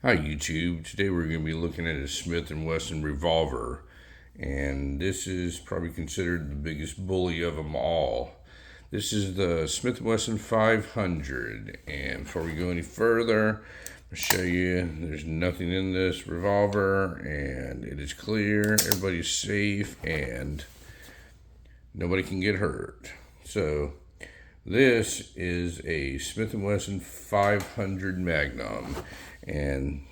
Hi YouTube. Today we're going to be looking at a Smith and Wesson revolver, and this is probably considered the biggest bully of them all. This is the Smith and Wesson 500, and before we go any further, I'll show you there's nothing in this revolver, and it is clear, everybody's safe, and nobody can get hurt. So this is a Smith and Wesson 500 Magnum. And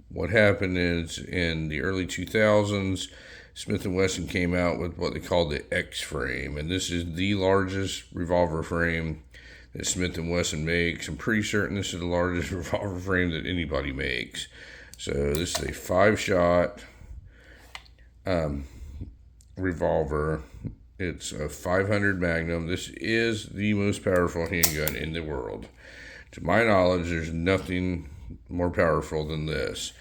what happened is in the early 2000s, Smith and Wesson came out with what they called the X frame. And this is the largest revolver frame that Smith and Wesson makes. I'm pretty certain this is the largest revolver frame that anybody makes. So this is a 5-shot revolver. It's a 500 Magnum. This is the most powerful handgun in the world. To my knowledge, there's nothing more powerful than this.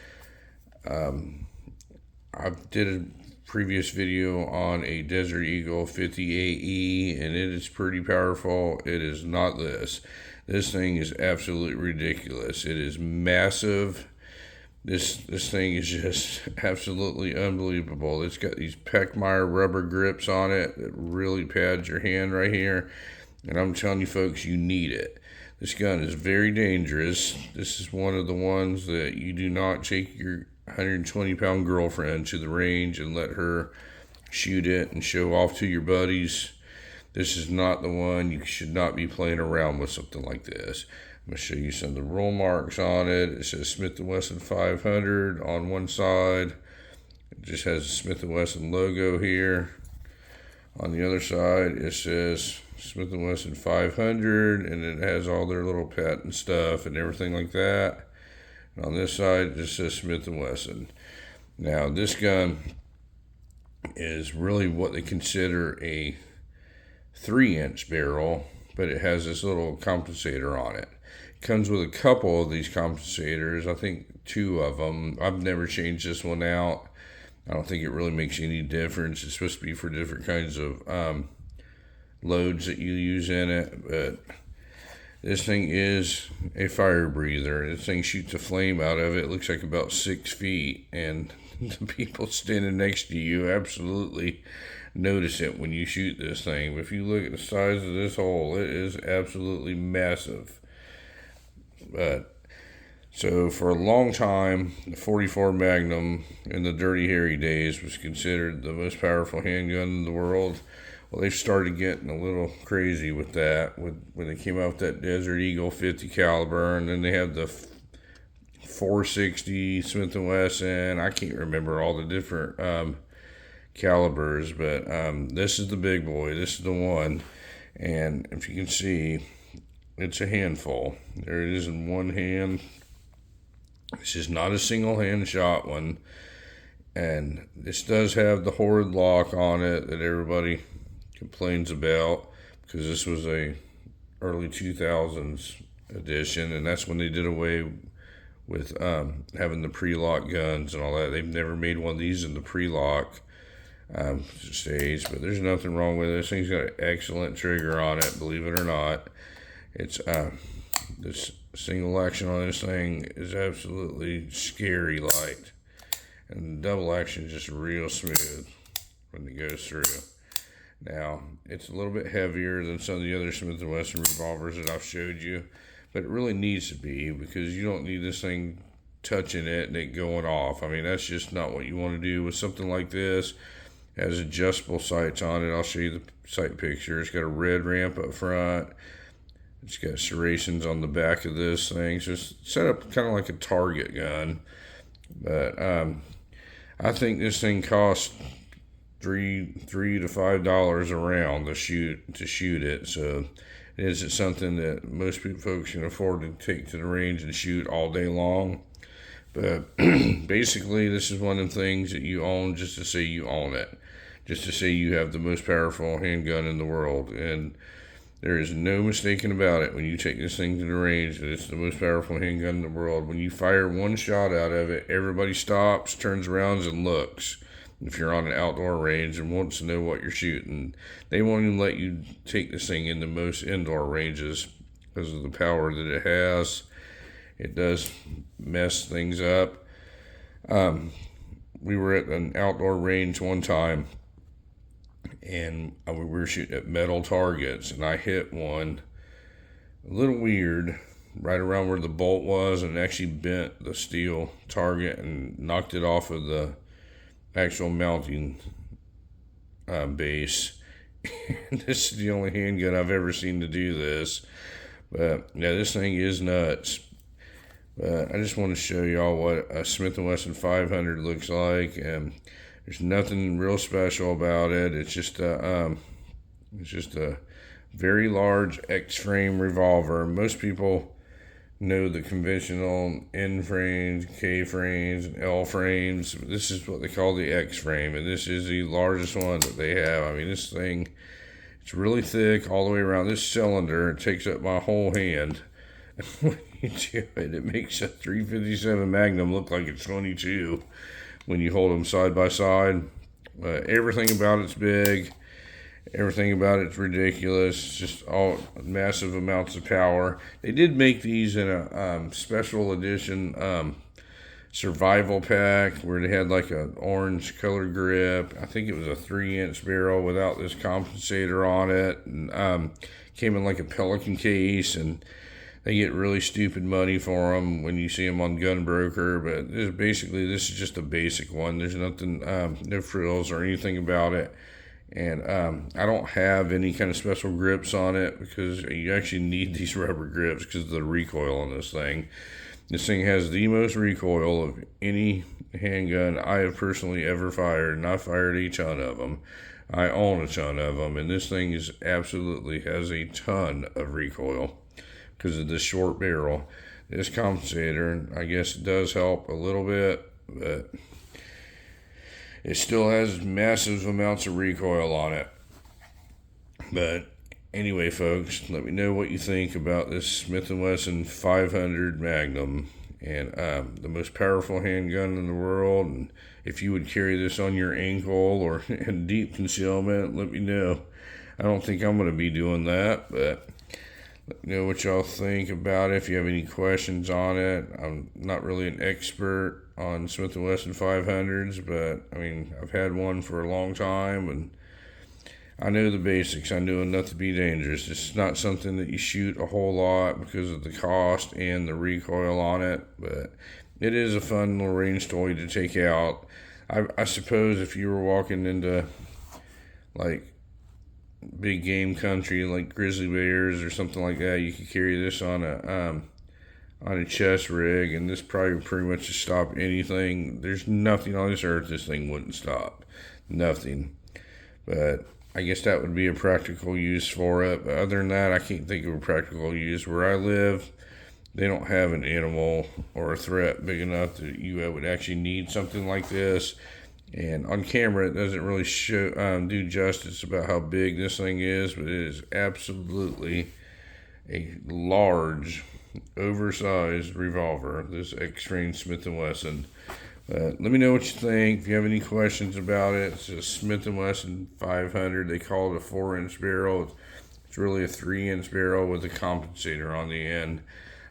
I did a previous video on a Desert Eagle 50 AE, and it is pretty powerful. It is not this. This thing is absolutely ridiculous. It is massive. This thing is just absolutely unbelievable. It's got these Peckmeyer rubber grips on it that really pads your hand right here. And I'm telling you folks, you need it. This gun is very dangerous. This is one of the ones that you do not take your 120-pound girlfriend to the range and let her shoot it and show off to your buddies. This is not the one. You should not be playing around with something like this. I'm going to show you some of the roll marks on it. It says Smith & Wesson 500 on one side. It just has a Smith & Wesson logo here. On the other side, it says Smith & Wesson 500, and it has all their little patent stuff and everything like that. And on this side, it just says Smith & Wesson. Now, this gun is really what they consider a 3-inch barrel, but it has this little compensator on it. It comes with a couple of these compensators, I think 2 of them. I've never changed this one out. I don't think it really makes any difference. It's supposed to be for different kinds of loads that you use in it, but this thing is a fire breather. This thing shoots a flame out of it. It looks like about 6 feet, and the people standing next to you absolutely notice it when you shoot this thing. But if you look at the size of this hole, it is absolutely massive. But so for a long time, the 44 Magnum in the Dirty Harry days was considered the most powerful handgun in the world. Well, they've started getting a little crazy with that when they came out with that Desert Eagle 50 caliber, and then they have the 460 Smith & Wesson. I can't remember all the different calibers, but this is the big boy. This is the one, and if you can see, it's a handful. There it is in one hand. This is not a single hand shot one, and this does have the horrid lock on it that everybody complains about, because this was a early 2000s edition, and that's when they did away with having the pre-lock guns and all that. They've never made one of these in the pre-lock stage, but there's nothing wrong with it. This thing's got an excellent trigger on it, believe it or not. It's this single action on this thing is absolutely scary light, and double action is just real smooth when it goes through. Now, it's a little bit heavier than some of the other Smith & Wesson revolvers that I've showed you, but it really needs to be, because you don't need this thing touching it and it going off. I mean, that's just not what you want to do with something like this. It has adjustable sights on it. I'll show you the sight picture. It's got a red ramp up front. It's got serrations on the back of this thing. So it's set up kind of like a target gun. But I think this thing costs $3 to $5 a round to shoot it. So is it something that most folks can afford to take to the range and shoot all day long? But basically, this is one of the things that you own just to say you own it, just to say you have the most powerful handgun in the world. And there is no mistaking about it when you take this thing to the range that it's the most powerful handgun in the world. When you fire one shot out of it, everybody stops, turns around, and looks. If you're on an outdoor range and wants to know what you're shooting, they won't even let you take this thing into most indoor ranges because of the power that it has. it does mess things up. We were at an outdoor range one time, and we were shooting at metal targets, and I hit one a little weird right around where the bolt was, and actually bent the steel target and knocked it off of the actual mounting base. And this is the only handgun I've ever seen to do this. But yeah, this thing is nuts. But I just want to show y'all what a Smith and Wesson 500 looks like. There's nothing real special about it. It's just a very large X-frame revolver. Most people know the conventional N frames, K frames, and L frames. This is what they call the X frame, and this is the largest one that they have. I mean, this thing, it's really thick all the way around. This cylinder, it takes up my whole hand. When you do it, it makes a .357 Magnum look like it's 22 when you hold them side by side. Everything about it's big. Everything about it's ridiculous. It's just all massive amounts of power. They did make these in a special edition survival pack where they had like an orange colored grip. I think it was a 3-inch barrel without this compensator on it, and came in like a Pelican case, and they get really stupid money for them when you see them on Gun Broker. But this is just a basic one. There's nothing, no frills or anything about it. And I don't have any kind of special grips on it because you actually need these rubber grips because of the recoil on this thing. This thing has the most recoil of any handgun I have personally ever fired, and I fired a ton of them. I own a ton of them, and this thing absolutely has a ton of recoil because of this short barrel. This compensator, I guess, does help a little bit, but it still has massive amounts of recoil on it. But anyway, folks, let me know what you think about this Smith and Wesson 500 Magnum, and the most powerful handgun in the world. And if you would carry this on your ankle or in deep concealment, let me know. I don't think I'm going to be doing that, but let me know what y'all think about it. If you have any questions on it, I'm not really an expert on Smith and Wesson 500s, but I mean, I've had one for a long time, and I know the basics. I know enough to be dangerous. It's not something that you shoot a whole lot because of the cost and the recoil on it, but it is a fun little range toy to take out. I suppose if you were walking into like big game country like grizzly bears or something like that, you could carry this on a chest rig, and this probably pretty much just stop anything. There's nothing on this earth this thing wouldn't stop. Nothing. But I guess that would be a practical use for it. But other than that, I can't think of a practical use. Where I live, they don't have an animal or a threat big enough that you would actually need something like this. And on camera, it doesn't really do justice about how big this thing is, but it is absolutely a large, oversized revolver, this X-Frame Smith and Wesson. Let me know what you think. If you have any questions about it, it's a Smith and Wesson 500. They call it a 4-inch barrel. It's really a 3-inch barrel with a compensator on the end.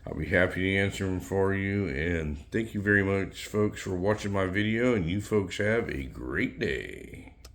I'll be happy to answer them for you. And thank you very much, folks, for watching my video. And you folks have a great day.